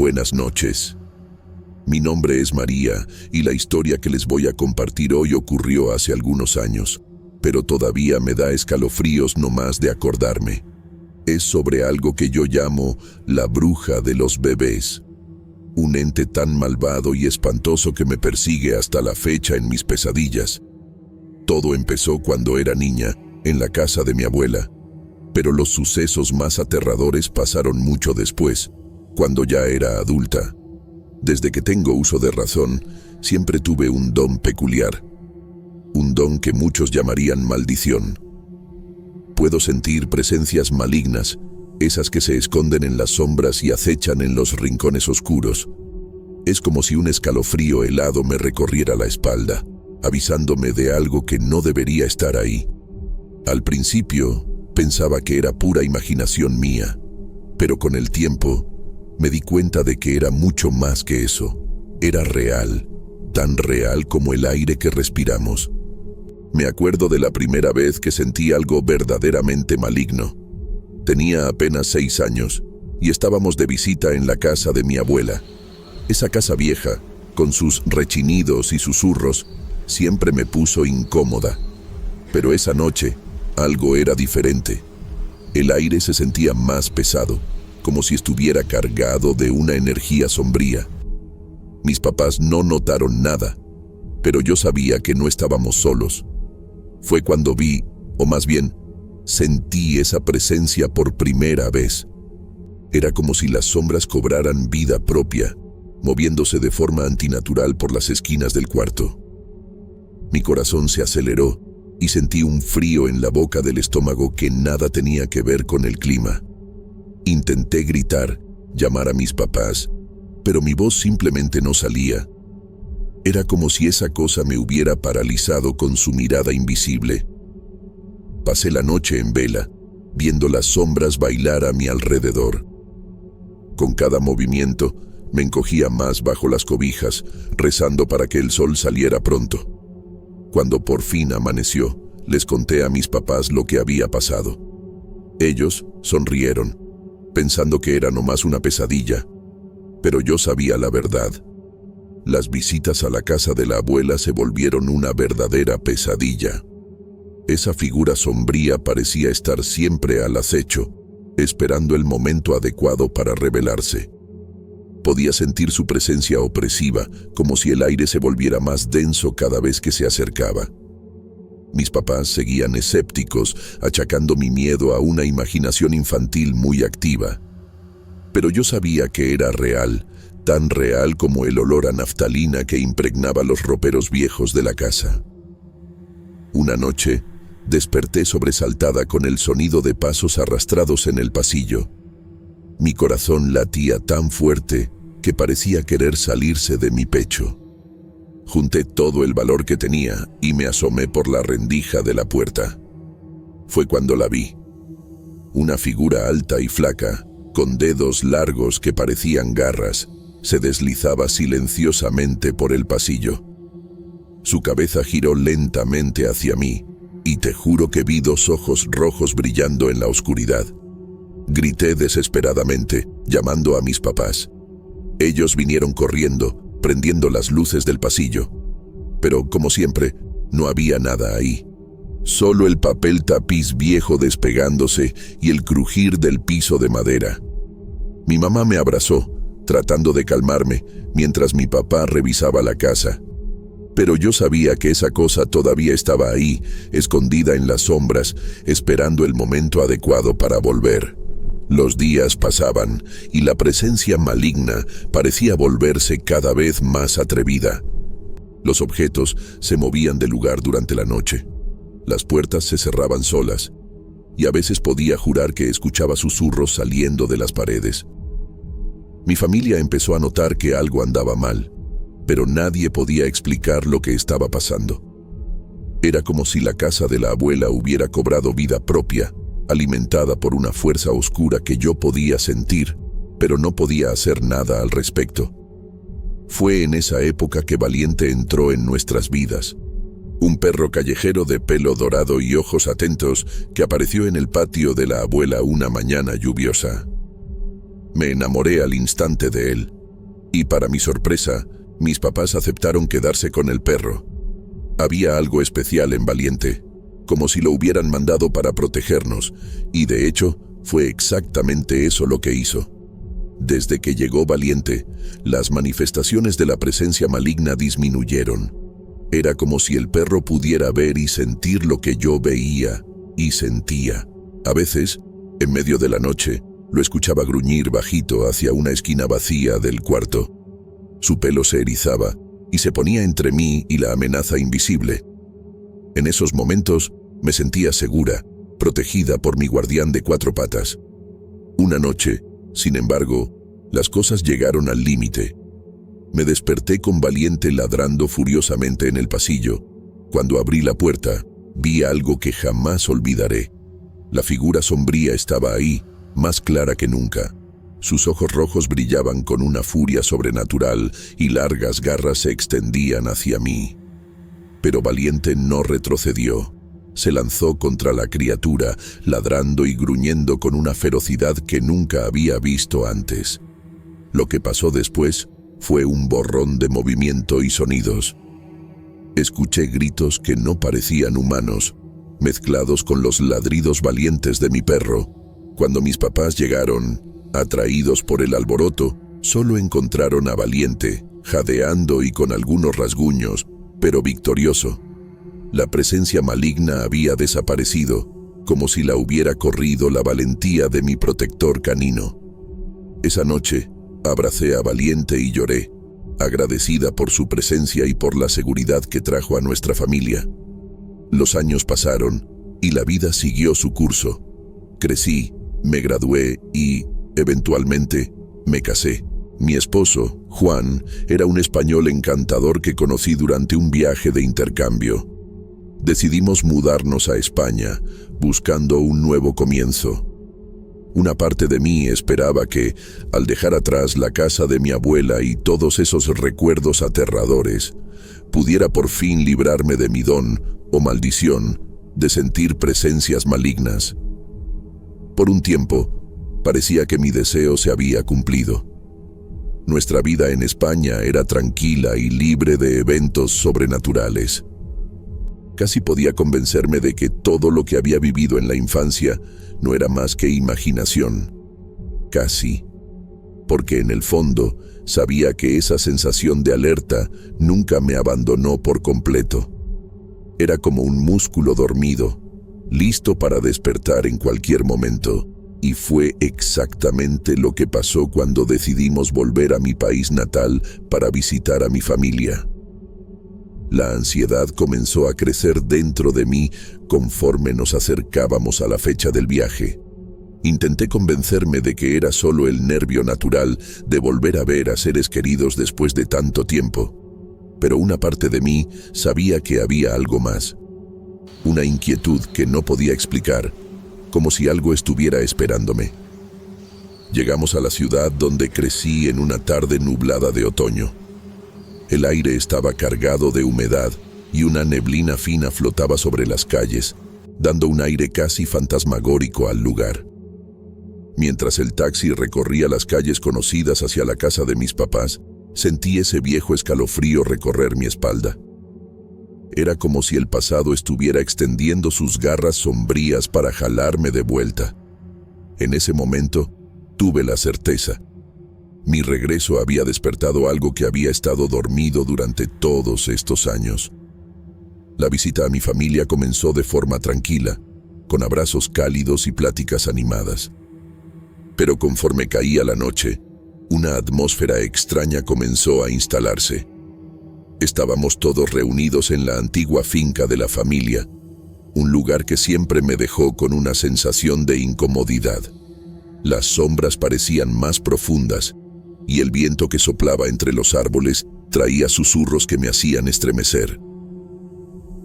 Buenas noches. Mi nombre es María y la historia que les voy a compartir hoy ocurrió hace algunos años, pero todavía me da escalofríos nomás de acordarme. Es sobre algo que yo llamo la bruja de los bebés. Un ente tan malvado y espantoso que me persigue hasta la fecha en mis pesadillas. Todo empezó cuando era niña, en la casa de mi abuela, pero los sucesos más aterradores pasaron mucho después, cuando ya era adulta. Desde que tengo uso de razón, siempre tuve un don peculiar, un don que muchos llamarían maldición. Puedo sentir presencias malignas, esas que se esconden en las sombras y acechan en los rincones oscuros. Es como si un escalofrío helado me recorriera la espalda, avisándome de algo que no debería estar ahí. Al principio, pensaba que era pura imaginación mía, pero con el tiempo, me di cuenta de que era mucho más que eso. Era real, tan real como el aire que respiramos. Me acuerdo de la primera vez que sentí algo verdaderamente maligno. Tenía apenas 6 años y estábamos de visita en la casa de mi abuela. Esa casa vieja, con sus rechinidos y susurros, siempre me puso incómoda. Pero esa noche, algo era diferente. El aire se sentía más pesado, como si estuviera cargado de una energía sombría. Mis papás no notaron nada, pero yo sabía que no estábamos solos. Fue cuando vi, o más bien, sentí esa presencia por primera vez. Era como si las sombras cobraran vida propia, moviéndose de forma antinatural por las esquinas del cuarto. Mi corazón se aceleró y sentí un frío en la boca del estómago que nada tenía que ver con el clima. Intenté gritar, llamar a mis papás, pero mi voz simplemente no salía. Era como si esa cosa me hubiera paralizado con su mirada invisible. Pasé la noche en vela, viendo las sombras bailar a mi alrededor. Con cada movimiento, me encogía más bajo las cobijas, rezando para que el sol saliera pronto. Cuando por fin amaneció, les conté a mis papás lo que había pasado. Ellos sonrieron, pensando que era nomás una pesadilla, pero yo sabía la verdad. Las visitas a la casa de la abuela se volvieron una verdadera pesadilla. Esa figura sombría parecía estar siempre al acecho, esperando el momento adecuado para revelarse. Podía sentir su presencia opresiva, como si el aire se volviera más denso cada vez que se acercaba. Mis papás seguían escépticos, achacando mi miedo a una imaginación infantil muy activa. Pero yo sabía que era real, tan real como el olor a naftalina que impregnaba los roperos viejos de la casa. Una noche, desperté sobresaltada con el sonido de pasos arrastrados en el pasillo. Mi corazón latía tan fuerte que parecía querer salirse de mi pecho. Junté todo el valor que tenía y me asomé por la rendija de la puerta. Fue cuando la vi. Una figura alta y flaca, con dedos largos que parecían garras, se deslizaba silenciosamente por el pasillo. Su cabeza giró lentamente hacia mí, y te juro que vi 2 ojos rojos brillando en la oscuridad. Grité desesperadamente, llamando a mis papás. Ellos vinieron corriendo, prendiendo las luces del pasillo. Pero, como siempre, no había nada ahí. Solo el papel tapiz viejo despegándose y el crujir del piso de madera. Mi mamá me abrazó, tratando de calmarme, mientras mi papá revisaba la casa. Pero yo sabía que esa cosa todavía estaba ahí, escondida en las sombras, esperando el momento adecuado para volver. Los días pasaban y la presencia maligna parecía volverse cada vez más atrevida. Los objetos se movían de lugar durante la noche. Las puertas se cerraban solas, y a veces podía jurar que escuchaba susurros saliendo de las paredes. Mi familia empezó a notar que algo andaba mal, pero nadie podía explicar lo que estaba pasando. Era como si la casa de la abuela hubiera cobrado vida propia, alimentada por una fuerza oscura que yo podía sentir, pero no podía hacer nada al respecto. Fue en esa época que Valiente entró en nuestras vidas. Un perro callejero de pelo dorado y ojos atentos que apareció en el patio de la abuela una mañana lluviosa. Me enamoré al instante de él. Y para mi sorpresa, mis papás aceptaron quedarse con el perro. Había algo especial en Valiente, como si lo hubieran mandado para protegernos, y de hecho, fue exactamente eso lo que hizo. Desde que llegó Valiente, las manifestaciones de la presencia maligna disminuyeron. Era como si el perro pudiera ver y sentir lo que yo veía y sentía. A veces, en medio de la noche, lo escuchaba gruñir bajito hacia una esquina vacía del cuarto. Su pelo se erizaba y se ponía entre mí y la amenaza invisible. En esos momentos me sentía segura, protegida por mi guardián de 4 patas. Una noche, sin embargo, las cosas llegaron al límite. Me desperté con Valiente ladrando furiosamente en el pasillo. Cuando abrí la puerta, vi algo que jamás olvidaré. La figura sombría estaba ahí, más clara que nunca. Sus ojos rojos brillaban con una furia sobrenatural y largas garras se extendían hacia mí. Pero Valiente no retrocedió. Se lanzó contra la criatura, ladrando y gruñendo con una ferocidad que nunca había visto antes. Lo que pasó después fue un borrón de movimiento y sonidos. Escuché gritos que no parecían humanos, mezclados con los ladridos valientes de mi perro. Cuando mis papás llegaron, atraídos por el alboroto, solo encontraron a Valiente, jadeando y con algunos rasguños, pero victorioso. La presencia maligna había desaparecido, como si la hubiera corrido la valentía de mi protector canino. Esa noche, abracé a Valiente y lloré, agradecida por su presencia y por la seguridad que trajo a nuestra familia. Los años pasaron y la vida siguió su curso. Crecí, me gradué y, eventualmente, me casé. Mi esposo, Juan, era un español encantador que conocí durante un viaje de intercambio. Decidimos mudarnos a España, buscando un nuevo comienzo. Una parte de mí esperaba que, al dejar atrás la casa de mi abuela y todos esos recuerdos aterradores, pudiera por fin librarme de mi don o maldición de sentir presencias malignas. Por un tiempo, parecía que mi deseo se había cumplido. Nuestra vida en España era tranquila y libre de eventos sobrenaturales. Casi podía convencerme de que todo lo que había vivido en la infancia no era más que imaginación. Casi. Porque en el fondo sabía que esa sensación de alerta nunca me abandonó por completo. Era como un músculo dormido, listo para despertar en cualquier momento, y fue exactamente lo que pasó cuando decidimos volver a mi país natal para visitar a mi familia. La ansiedad comenzó a crecer dentro de mí conforme nos acercábamos a la fecha del viaje. Intenté convencerme de que era solo el nervio natural de volver a ver a seres queridos después de tanto tiempo, pero una parte de mí sabía que había algo más. Una inquietud que no podía explicar, como si algo estuviera esperándome. Llegamos a la ciudad donde crecí en una tarde nublada de otoño. El aire estaba cargado de humedad y una neblina fina flotaba sobre las calles, dando un aire casi fantasmagórico al lugar. Mientras el taxi recorría las calles conocidas hacia la casa de mis papás, sentí ese viejo escalofrío recorrer mi espalda. Era como si el pasado estuviera extendiendo sus garras sombrías para jalarme de vuelta. En ese momento, tuve la certeza. Mi regreso había despertado algo que había estado dormido durante todos estos años. La visita a mi familia comenzó de forma tranquila, con abrazos cálidos y pláticas animadas. Pero conforme caía la noche, una atmósfera extraña comenzó a instalarse. Estábamos todos reunidos en la antigua finca de la familia, un lugar que siempre me dejó con una sensación de incomodidad. Las sombras parecían más profundas, y el viento que soplaba entre los árboles traía susurros que me hacían estremecer.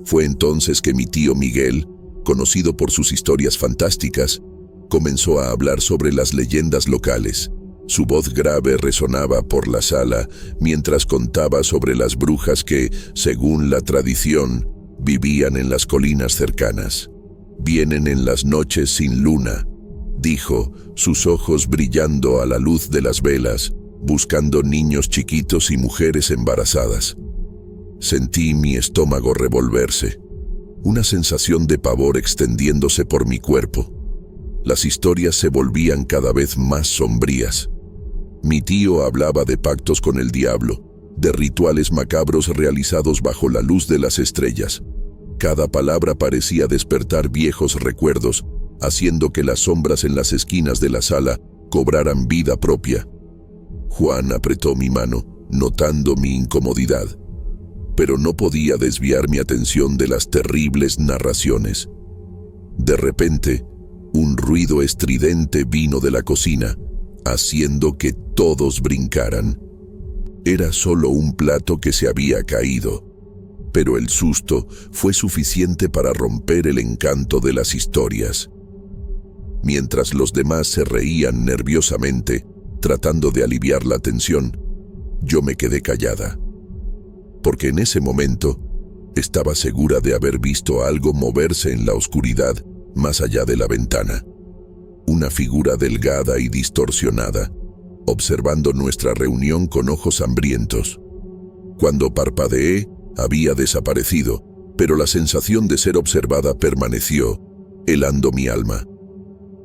Fue entonces que mi tío Miguel, conocido por sus historias fantásticas, comenzó a hablar sobre las leyendas locales. Su voz grave resonaba por la sala mientras contaba sobre las brujas que, según la tradición, vivían en las colinas cercanas. Vienen en las noches sin luna, dijo, sus ojos brillando a la luz de las velas, buscando niños chiquitos y mujeres embarazadas. Sentí mi estómago revolverse, una sensación de pavor extendiéndose por mi cuerpo. Las historias se volvían cada vez más sombrías. Mi tío hablaba de pactos con el diablo, de rituales macabros realizados bajo la luz de las estrellas. Cada palabra parecía despertar viejos recuerdos, haciendo que las sombras en las esquinas de la sala cobraran vida propia. Juan apretó mi mano, notando mi incomodidad, pero no podía desviar mi atención de las terribles narraciones. De repente, un ruido estridente vino de la cocina, haciendo que todos brincaran. Era solo un plato que se había caído, pero el susto fue suficiente para romper el encanto de las historias. Mientras los demás se reían nerviosamente, tratando de aliviar la tensión, yo me quedé callada, porque en ese momento estaba segura de haber visto algo moverse en la oscuridad más allá de la ventana. Una figura delgada y distorsionada, observando nuestra reunión con ojos hambrientos. Cuando parpadeé, había desaparecido, pero la sensación de ser observada permaneció, helando mi alma.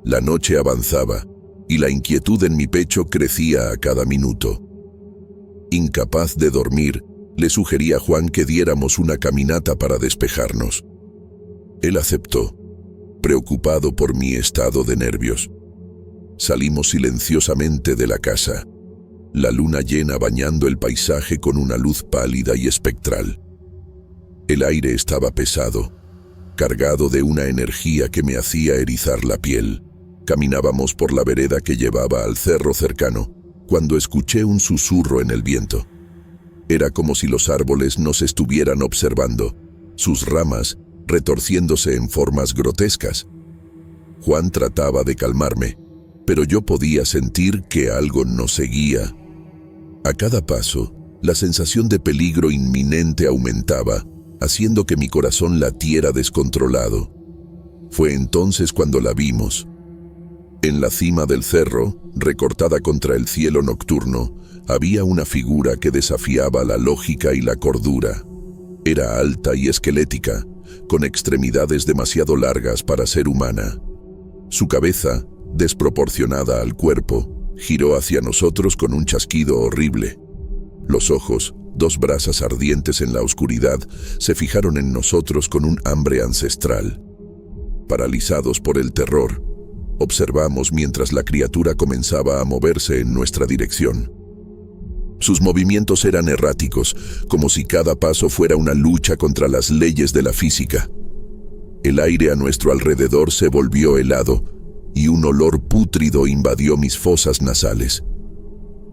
La noche avanzaba, y la inquietud en mi pecho crecía a cada minuto. Incapaz de dormir, le sugerí a Juan que diéramos una caminata para despejarnos. Él aceptó, preocupado por mi estado de nervios. Salimos silenciosamente de la casa, la luna llena bañando el paisaje con una luz pálida y espectral. El aire estaba pesado, cargado de una energía que me hacía erizar la piel. Caminábamos por la vereda que llevaba al cerro cercano, cuando escuché un susurro en el viento. Era como si los árboles nos estuvieran observando, sus ramas retorciéndose en formas grotescas. Juan trataba de calmarme, pero yo podía sentir que algo nos seguía. A cada paso, la sensación de peligro inminente aumentaba, haciendo que mi corazón latiera descontrolado. Fue entonces cuando la vimos. En la cima del cerro, recortada contra el cielo nocturno, había una figura que desafiaba la lógica y la cordura. Era alta y esquelética, con extremidades demasiado largas para ser humana. Su cabeza, desproporcionada al cuerpo, giró hacia nosotros con un chasquido horrible. Los ojos, dos brasas ardientes en la oscuridad, se fijaron en nosotros con un hambre ancestral. Paralizados por el terror, observamos mientras la criatura comenzaba a moverse en nuestra dirección. Sus movimientos eran erráticos, como si cada paso fuera una lucha contra las leyes de la física. El aire a nuestro alrededor se volvió helado, y un olor pútrido invadió mis fosas nasales.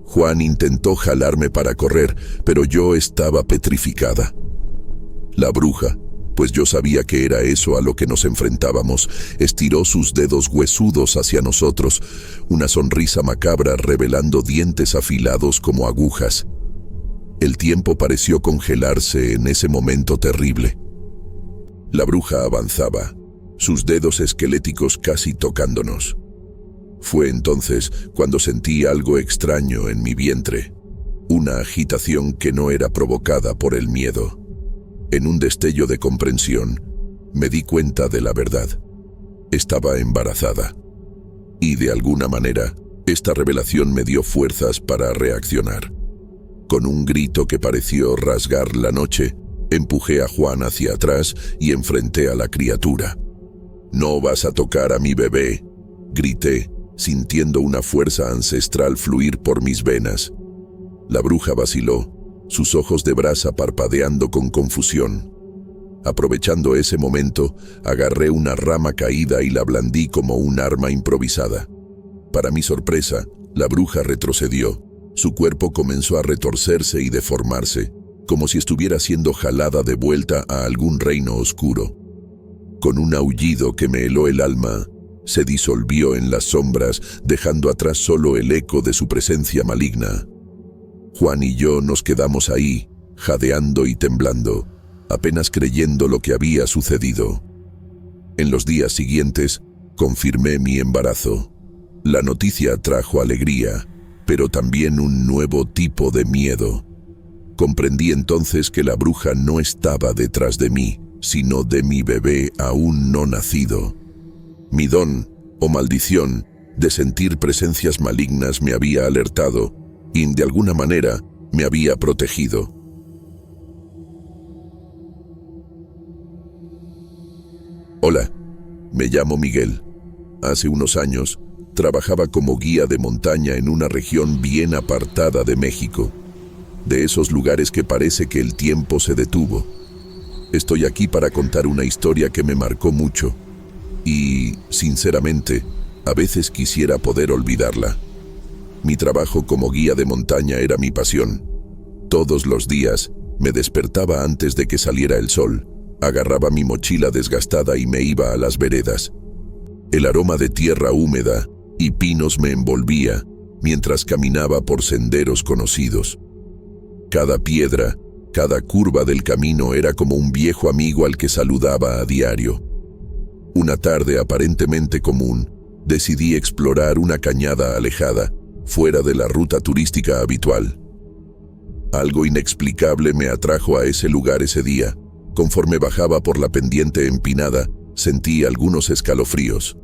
Juan intentó jalarme para correr, pero yo estaba petrificada. La bruja, pues yo sabía que era eso a lo que nos enfrentábamos, estiró sus dedos huesudos hacia nosotros, una sonrisa macabra revelando dientes afilados como agujas. El tiempo pareció congelarse en ese momento terrible. La bruja avanzaba, sus dedos esqueléticos casi tocándonos. Fue entonces cuando sentí algo extraño en mi vientre, una agitación que no era provocada por el miedo. En un destello de comprensión, me di cuenta de la verdad. Estaba embarazada. Y de alguna manera, esta revelación me dio fuerzas para reaccionar. Con un grito que pareció rasgar la noche, empujé a Juan hacia atrás y enfrenté a la criatura. «No vas a tocar a mi bebé», grité, sintiendo una fuerza ancestral fluir por mis venas. La bruja vaciló, sus ojos de brasa parpadeando con confusión. Aprovechando ese momento, agarré una rama caída y la blandí como un arma improvisada. Para mi sorpresa, la bruja retrocedió. Su cuerpo comenzó a retorcerse y deformarse, como si estuviera siendo jalada de vuelta a algún reino oscuro. Con un aullido que me heló el alma, se disolvió en las sombras, dejando atrás solo el eco de su presencia maligna. Juan y yo nos quedamos ahí, jadeando y temblando, apenas creyendo lo que había sucedido. En los días siguientes, confirmé mi embarazo. La noticia trajo alegría, pero también un nuevo tipo de miedo. Comprendí entonces que la bruja no estaba detrás de mí, sino de mi bebé aún no nacido. Mi don, o maldición, de sentir presencias malignas me había alertado y, de alguna manera, me había protegido. Hola, me llamo Miguel. Hace unos años, trabajaba como guía de montaña en una región bien apartada de México, de esos lugares que parece que el tiempo se detuvo. Estoy aquí para contar una historia que me marcó mucho y, sinceramente, a veces quisiera poder olvidarla. Mi trabajo como guía de montaña era mi pasión. Todos los días me despertaba antes de que saliera el sol, agarraba mi mochila desgastada y me iba a las veredas. El aroma de tierra húmeda y pinos me envolvía mientras caminaba por senderos conocidos. Cada piedra, cada curva del camino era como un viejo amigo al que saludaba a diario. Una tarde aparentemente común, decidí explorar una cañada alejada, fuera de la ruta turística habitual. Algo inexplicable me atrajo a ese lugar ese día. Conforme bajaba por la pendiente empinada, sentí algunos escalofríos.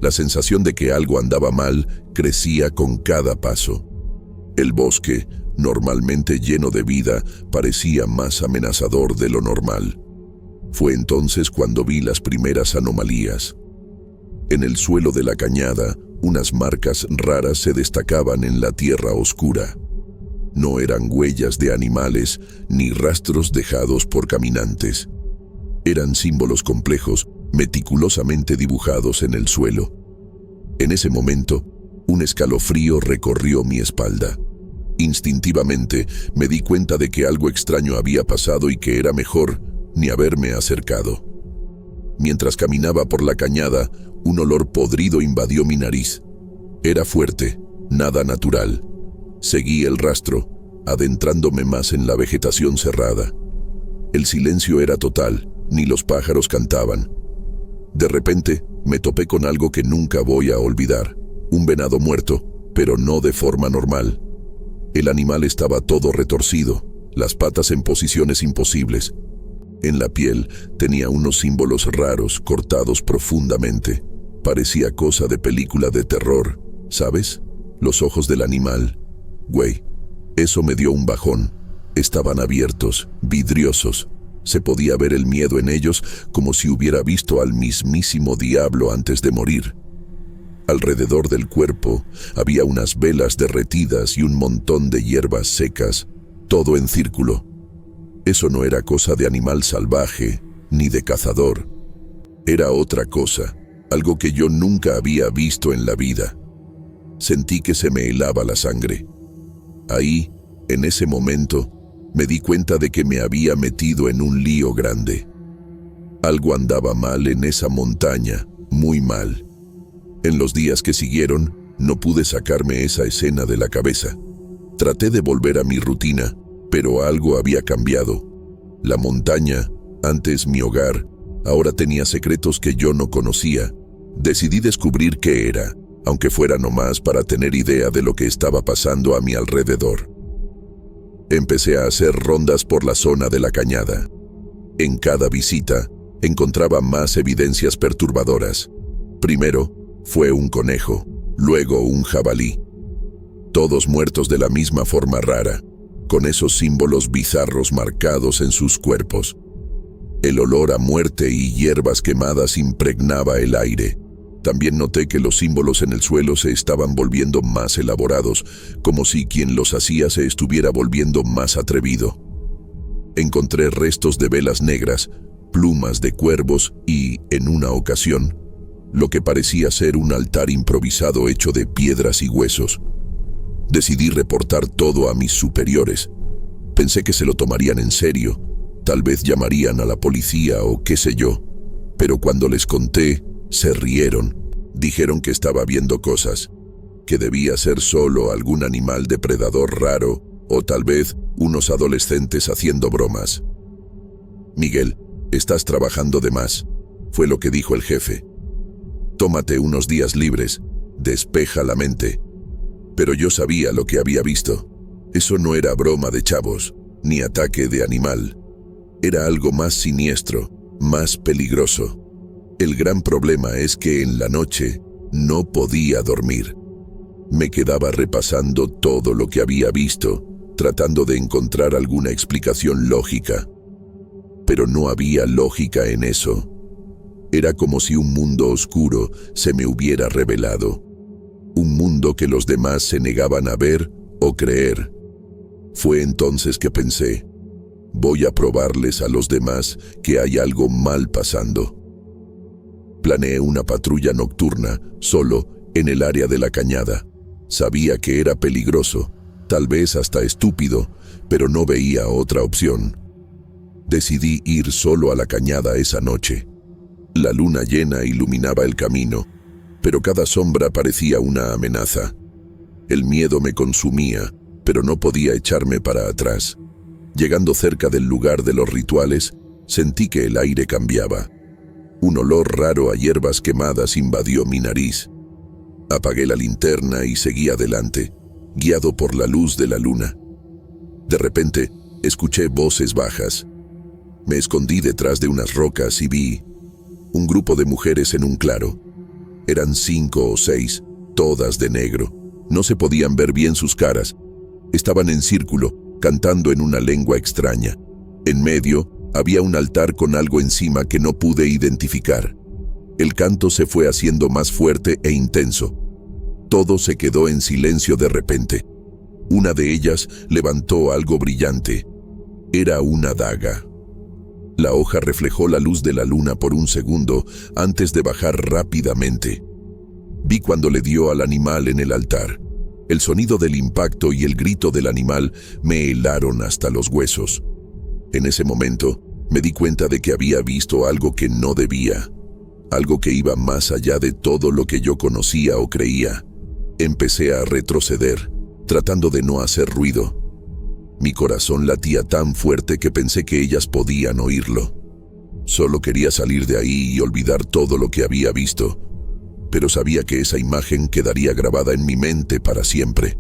La sensación de que algo andaba mal crecía con cada paso. El bosque, normalmente lleno de vida, parecía más amenazador de lo normal. Fue entonces cuando vi las primeras anomalías. En el suelo de la cañada, unas marcas raras se destacaban en la tierra oscura. No eran huellas de animales ni rastros dejados por caminantes. Eran símbolos complejos, meticulosamente dibujados en el suelo. En ese momento, un escalofrío recorrió mi espalda. Instintivamente, me di cuenta de que algo extraño había pasado y que era mejor ni haberme acercado. Mientras caminaba por la cañada, un olor podrido invadió mi nariz. Era fuerte, nada natural. Seguí el rastro, adentrándome más en la vegetación cerrada. El silencio era total, ni los pájaros cantaban. De repente, me topé con algo que nunca voy a olvidar. Un venado muerto, pero no de forma normal. El animal estaba todo retorcido, las patas en posiciones imposibles. En la piel tenía unos símbolos raros cortados profundamente. Parecía cosa de película de terror, ¿sabes? Los ojos del animal. Güey, eso me dio un bajón. Estaban abiertos, vidriosos. Se podía ver el miedo en ellos como si hubiera visto al mismísimo diablo antes de morir. Alrededor del cuerpo había unas velas derretidas y un montón de hierbas secas, todo en círculo. Eso no era cosa de animal salvaje, ni de cazador. Era otra cosa, algo que yo nunca había visto en la vida. Sentí que se me helaba la sangre. Ahí, en ese momento, me di cuenta de que me había metido en un lío grande. Algo andaba mal en esa montaña, muy mal. En los días que siguieron, no pude sacarme esa escena de la cabeza. Traté de volver a mi rutina, pero algo había cambiado. La montaña, antes mi hogar, ahora tenía secretos que yo no conocía. Decidí descubrir qué era, aunque fuera nomás para tener idea de lo que estaba pasando a mi alrededor. Empecé a hacer rondas por la zona de la cañada. En cada visita, encontraba más evidencias perturbadoras. Primero, fue un conejo, luego un jabalí. Todos muertos de la misma forma rara, con esos símbolos bizarros marcados en sus cuerpos. El olor a muerte y hierbas quemadas impregnaba el aire. También noté que los símbolos en el suelo se estaban volviendo más elaborados, como si quien los hacía se estuviera volviendo más atrevido. Encontré restos de velas negras, plumas de cuervos y, en una ocasión, lo que parecía ser un altar improvisado hecho de piedras y huesos. Decidí reportar todo a mis superiores. Pensé que se lo tomarían en serio, tal vez llamarían a la policía o qué sé yo, pero cuando les conté, se rieron. Dijeron que estaba viendo cosas, que debía ser solo algún animal depredador raro o tal vez unos adolescentes haciendo bromas. Miguel, estás trabajando de más, fue lo que dijo el jefe. Tómate unos días libres, despeja la mente. Pero yo sabía lo que había visto. Eso no era broma de chavos, ni ataque de animal. Era algo más siniestro, más peligroso. El gran problema es que en la noche no podía dormir. Me quedaba repasando todo lo que había visto, tratando de encontrar alguna explicación lógica. Pero no había lógica en eso. Era como si un mundo oscuro se me hubiera revelado. Un mundo que los demás se negaban a ver o creer. Fue entonces que pensé, voy a probarles a los demás que hay algo mal pasando. Planeé una patrulla nocturna, solo, en el área de la cañada. Sabía que era peligroso, tal vez hasta estúpido, pero no veía otra opción. Decidí ir solo a la cañada esa noche. La luna llena iluminaba el camino, pero cada sombra parecía una amenaza. El miedo me consumía, pero no podía echarme para atrás. Llegando cerca del lugar de los rituales, sentí que el aire cambiaba. Un olor raro a hierbas quemadas invadió mi nariz. Apagué la linterna y seguí adelante, guiado por la luz de la luna. De repente, escuché voces bajas. Me escondí detrás de unas rocas y vi un grupo de mujeres en un claro. Eran 5 o 6, todas de negro. No se podían ver bien sus caras. Estaban en círculo, cantando en una lengua extraña. En medio, había un altar con algo encima que no pude identificar. El canto se fue haciendo más fuerte e intenso. Todo se quedó en silencio de repente. Una de ellas levantó algo brillante. Era una daga. La hoja reflejó la luz de la luna por un segundo antes de bajar rápidamente. Vi cuando le dio al animal en el altar. El sonido del impacto y el grito del animal me helaron hasta los huesos. En ese momento, me di cuenta de que había visto algo que no debía. Algo que iba más allá de todo lo que yo conocía o creía. Empecé a retroceder, tratando de no hacer ruido. Mi corazón latía tan fuerte que pensé que ellas podían oírlo. Solo quería salir de ahí y olvidar todo lo que había visto, pero sabía que esa imagen quedaría grabada en mi mente para siempre.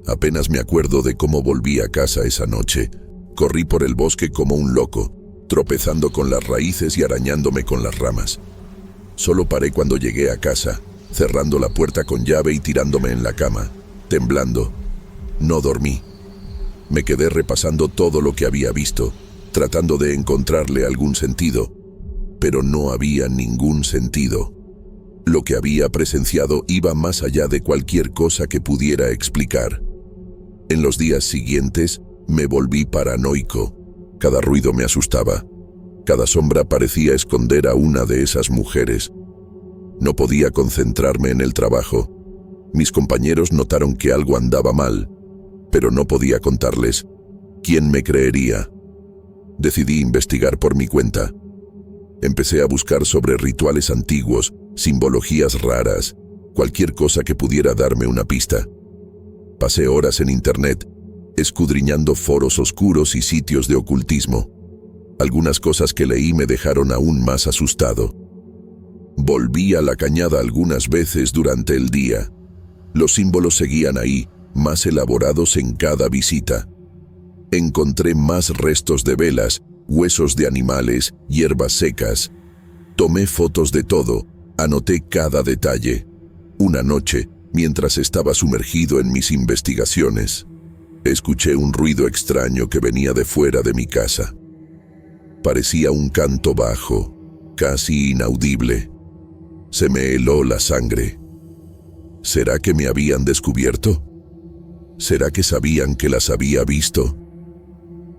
Apenas me acuerdo de cómo volví a casa esa noche. Corrí por el bosque como un loco, tropezando con las raíces y arañándome con las ramas. Solo paré cuando llegué a casa, cerrando la puerta con llave y tirándome en la cama, temblando. No dormí. Me quedé repasando todo lo que había visto, tratando de encontrarle algún sentido, pero no había ningún sentido. Lo que había presenciado iba más allá de cualquier cosa que pudiera explicar. En los días siguientes, me volví paranoico. Cada ruido me asustaba. Cada sombra parecía esconder a una de esas mujeres. No podía concentrarme en el trabajo. Mis compañeros notaron que algo andaba mal, pero no podía contarles. ¿Quién me creería? Decidí investigar por mi cuenta. Empecé a buscar sobre rituales antiguos, simbologías raras, cualquier cosa que pudiera darme una pista. Pasé horas en internet, escudriñando foros oscuros y sitios de ocultismo. Algunas cosas que leí me dejaron aún más asustado. Volví a la cañada algunas veces durante el día. Los símbolos seguían ahí, más elaborados en cada visita. Encontré más restos de velas, huesos de animales, hierbas secas. Tomé fotos de todo, anoté cada detalle. Una noche, mientras estaba sumergido en mis investigaciones, escuché un ruido extraño que venía de fuera de mi casa. Parecía un canto bajo, casi inaudible. Se me heló la sangre. ¿Será que me habían descubierto? ¿Será que sabían que las había visto?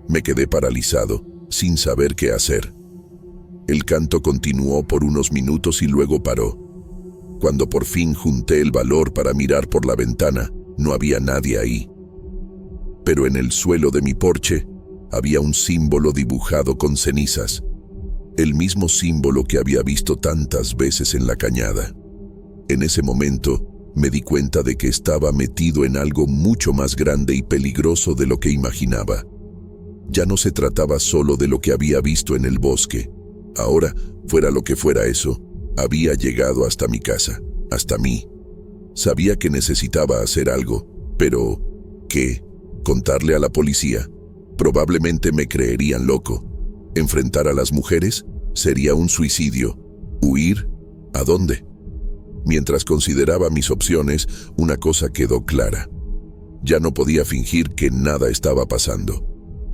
Me quedé paralizado, sin saber qué hacer. El canto continuó por unos minutos y luego paró. Cuando por fin junté el valor para mirar por la ventana, no había nadie ahí. Pero en el suelo de mi porche había un símbolo dibujado con cenizas. El mismo símbolo que había visto tantas veces en la cañada. En ese momento, me di cuenta de que estaba metido en algo mucho más grande y peligroso de lo que imaginaba. Ya no se trataba solo de lo que había visto en el bosque. Ahora, fuera lo que fuera eso, había llegado hasta mi casa, hasta mí. Sabía que necesitaba hacer algo, pero ¿qué? ¿Contarle a la policía? Probablemente me creerían loco. ¿Enfrentar a las mujeres? Sería un suicidio. ¿Huir? ¿A dónde? Mientras consideraba mis opciones, una cosa quedó clara. Ya no podía fingir que nada estaba pasando.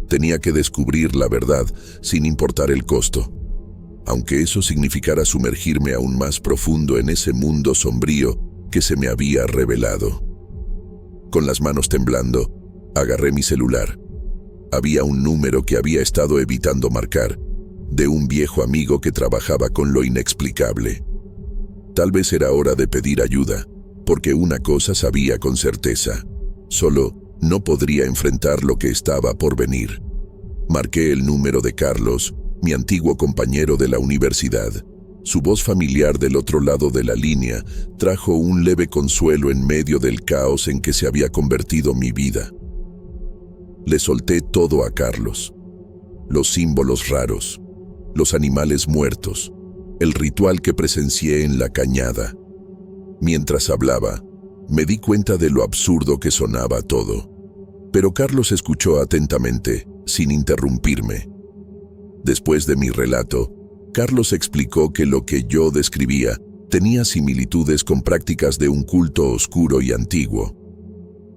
Tenía que descubrir la verdad, sin importar el costo. Aunque eso significara sumergirme aún más profundo en ese mundo sombrío que se me había revelado. Con las manos temblando, agarré mi celular. Había un número que había estado evitando marcar, de un viejo amigo que trabajaba con lo inexplicable. Tal vez era hora de pedir ayuda, porque una cosa sabía con certeza: solo no podría enfrentar lo que estaba por venir. Marqué el número de Carlos, mi antiguo compañero de la universidad. Su voz familiar del otro lado de la línea trajo un leve consuelo en medio del caos en que se había convertido mi vida. Le solté todo a Carlos. Los símbolos raros, los animales muertos, el ritual que presencié en la cañada. Mientras hablaba, me di cuenta de lo absurdo que sonaba todo. Pero Carlos escuchó atentamente, sin interrumpirme. Después de mi relato, Carlos explicó que lo que yo describía tenía similitudes con prácticas de un culto oscuro y antiguo.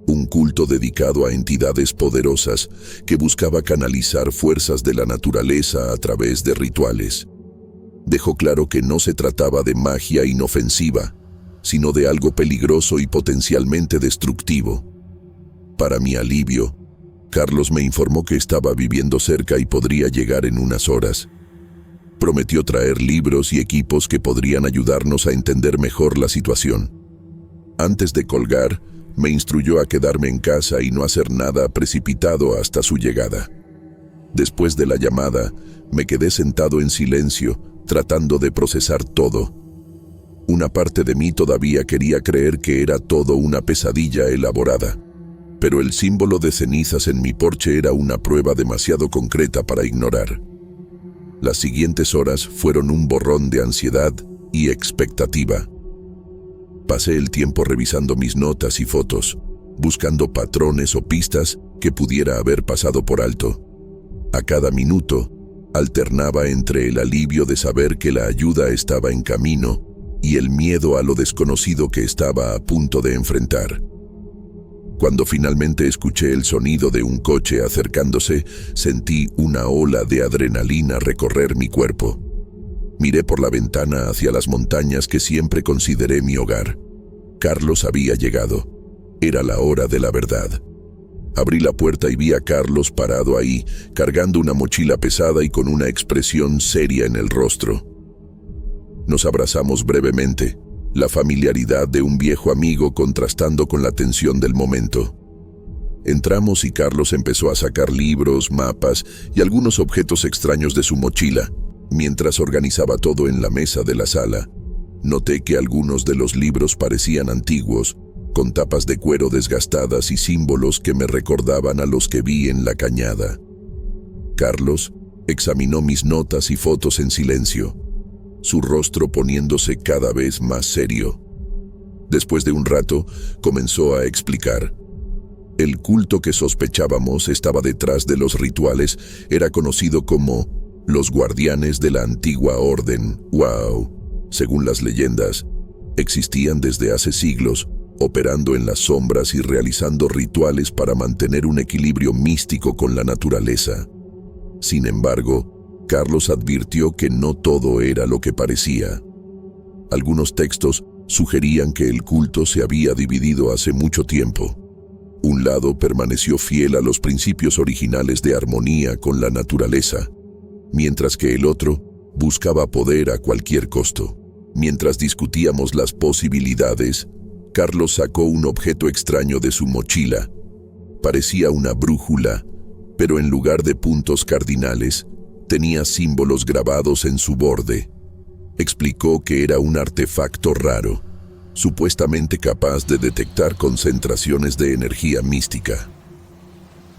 Un culto dedicado a entidades poderosas que buscaba canalizar fuerzas de la naturaleza a través de rituales. Dejó claro que no se trataba de magia inofensiva, sino de algo peligroso y potencialmente destructivo. Para mi alivio, Carlos me informó que estaba viviendo cerca y podría llegar en unas horas. Prometió traer libros y equipos que podrían ayudarnos a entender mejor la situación. Antes de colgar, me instruyó a quedarme en casa y no hacer nada precipitado hasta su llegada. Después de la llamada, me quedé sentado en silencio, tratando de procesar todo. Una parte de mí todavía quería creer que era todo una pesadilla elaborada, pero el símbolo de cenizas en mi porche era una prueba demasiado concreta para ignorar. Las siguientes horas fueron un borrón de ansiedad y expectativa. Pasé el tiempo revisando mis notas y fotos, buscando patrones o pistas que pudiera haber pasado por alto. A cada minuto, alternaba entre el alivio de saber que la ayuda estaba en camino y el miedo a lo desconocido que estaba a punto de enfrentar. Cuando finalmente escuché el sonido de un coche acercándose, sentí una ola de adrenalina recorrer mi cuerpo. Miré por la ventana hacia las montañas que siempre consideré mi hogar. Carlos había llegado. Era la hora de la verdad. Abrí la puerta y vi a Carlos parado ahí, cargando una mochila pesada y con una expresión seria en el rostro. Nos abrazamos brevemente, la familiaridad de un viejo amigo contrastando con la tensión del momento. Entramos y Carlos empezó a sacar libros, mapas y algunos objetos extraños de su mochila. Mientras organizaba todo en la mesa de la sala, noté que algunos de los libros parecían antiguos, con tapas de cuero desgastadas y símbolos que me recordaban a los que vi en la cañada. Carlos examinó mis notas y fotos en silencio, su rostro poniéndose cada vez más serio. Después de un rato, comenzó a explicar. El culto que sospechábamos estaba detrás de los rituales era conocido como los guardianes de la antigua orden. ¡Wow! Según las leyendas, existían desde hace siglos, operando en las sombras y realizando rituales para mantener un equilibrio místico con la naturaleza. Sin embargo, Carlos advirtió que no todo era lo que parecía. Algunos textos sugerían que el culto se había dividido hace mucho tiempo. Un lado permaneció fiel a los principios originales de armonía con la naturaleza, mientras que el otro buscaba poder a cualquier costo. Mientras discutíamos las posibilidades, Carlos sacó un objeto extraño de su mochila. Parecía una brújula, pero en lugar de puntos cardinales, tenía símbolos grabados en su borde. Explicó que era un artefacto raro, supuestamente capaz de detectar concentraciones de energía mística.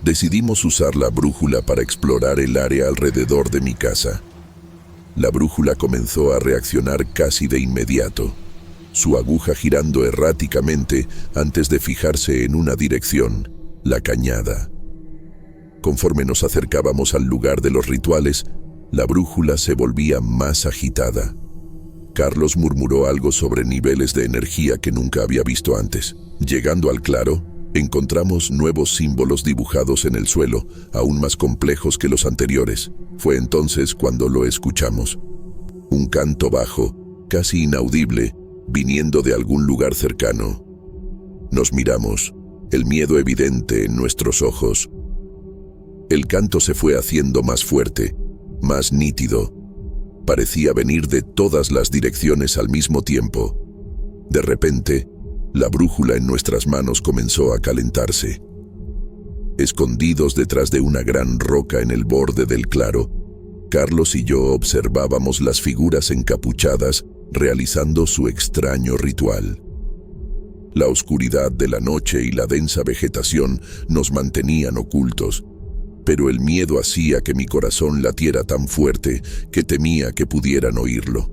Decidimos usar la brújula para explorar el área alrededor de mi casa. La brújula comenzó a reaccionar casi de inmediato, su aguja girando erráticamente antes de fijarse en una dirección, la cañada. Conforme nos acercábamos al lugar de los rituales, la brújula se volvía más agitada. Carlos murmuró algo sobre niveles de energía que nunca había visto antes. Llegando al claro, encontramos nuevos símbolos dibujados en el suelo, aún más complejos que los anteriores. Fue entonces cuando lo escuchamos. Un canto bajo, casi inaudible, viniendo de algún lugar cercano. Nos miramos, el miedo evidente en nuestros ojos. El canto se fue haciendo más fuerte, más nítido. Parecía venir de todas las direcciones al mismo tiempo. De repente, la brújula en nuestras manos comenzó a calentarse. Escondidos detrás de una gran roca en el borde del claro, Carlos y yo observábamos las figuras encapuchadas realizando su extraño ritual. La oscuridad de la noche y la densa vegetación nos mantenían ocultos, pero el miedo hacía que mi corazón latiera tan fuerte que temía que pudieran oírlo.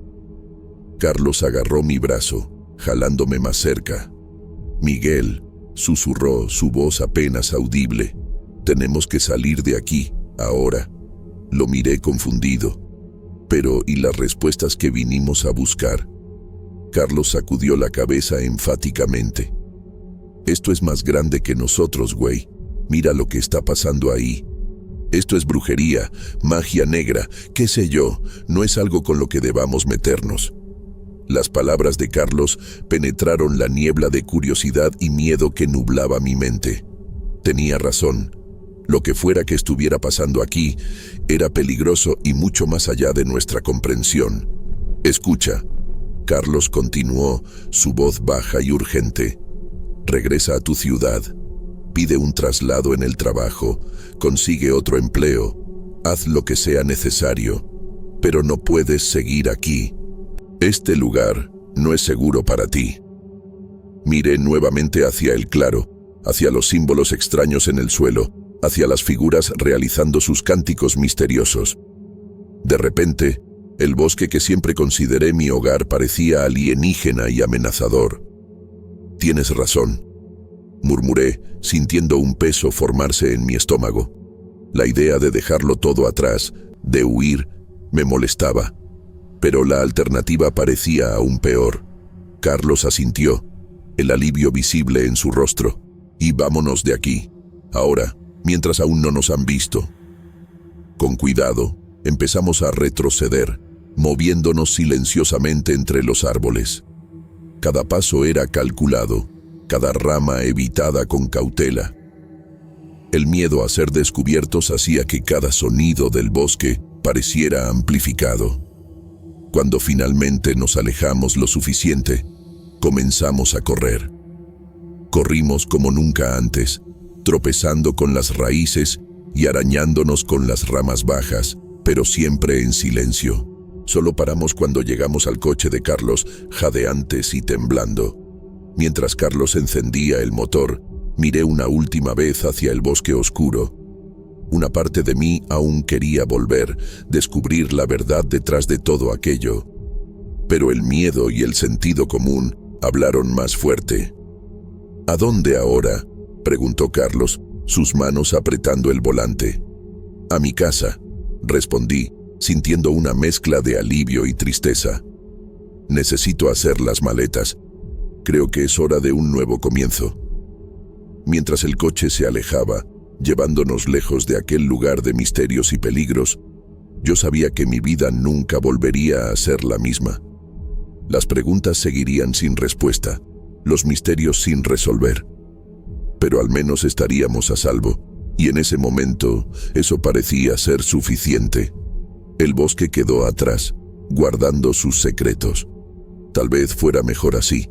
Carlos agarró mi brazo, jalándome más cerca. «Miguel», susurró, su voz apenas audible, «tenemos que salir de aquí, ahora». Lo miré confundido. «Pero, ¿y las respuestas que vinimos a buscar?». Carlos sacudió la cabeza enfáticamente. «Esto es más grande que nosotros, güey. Mira lo que está pasando ahí. Esto es brujería, magia negra, qué sé yo, no es algo con lo que debamos meternos». Las palabras de Carlos penetraron la niebla de curiosidad y miedo que nublaba mi mente. Tenía razón. Lo que fuera que estuviera pasando aquí era peligroso y mucho más allá de nuestra comprensión. «Escucha», Carlos continuó, su voz baja y urgente. «Regresa a tu ciudad. Pide un traslado en el trabajo, consigue otro empleo, haz lo que sea necesario, pero no puedes seguir aquí. Este lugar no es seguro para ti». Miré nuevamente hacia el claro, hacia los símbolos extraños en el suelo, hacia las figuras realizando sus cánticos misteriosos. De repente, el bosque que siempre consideré mi hogar parecía alienígena y amenazador. «Tienes razón», murmuré, sintiendo un peso formarse en mi estómago. La idea de dejarlo todo atrás, de huir, me molestaba. Pero la alternativa parecía aún peor. Carlos asintió, el alivio visible en su rostro. «Y vámonos de aquí, ahora, mientras aún no nos han visto». Con cuidado, empezamos a retroceder, moviéndonos silenciosamente entre los árboles. Cada paso era calculado, cada rama evitada con cautela. El miedo a ser descubiertos hacía que cada sonido del bosque pareciera amplificado. Cuando finalmente nos alejamos lo suficiente, comenzamos a correr. Corrimos como nunca antes, tropezando con las raíces y arañándonos con las ramas bajas, pero siempre en silencio. Solo paramos cuando llegamos al coche de Carlos, jadeantes y temblando. Mientras Carlos encendía el motor, miré una última vez hacia el bosque oscuro. Una parte de mí aún quería volver, descubrir la verdad detrás de todo aquello. Pero el miedo y el sentido común hablaron más fuerte. «¿A dónde ahora?», preguntó Carlos, sus manos apretando el volante. «A mi casa», respondí, sintiendo una mezcla de alivio y tristeza. «Necesito hacer las maletas. Creo que es hora de un nuevo comienzo». Mientras el coche se alejaba, llevándonos lejos de aquel lugar de misterios y peligros, yo sabía que mi vida nunca volvería a ser la misma. Las preguntas seguirían sin respuesta, los misterios sin resolver. Pero al menos estaríamos a salvo, y en ese momento eso parecía ser suficiente. El bosque quedó atrás, guardando sus secretos. Tal vez fuera mejor así.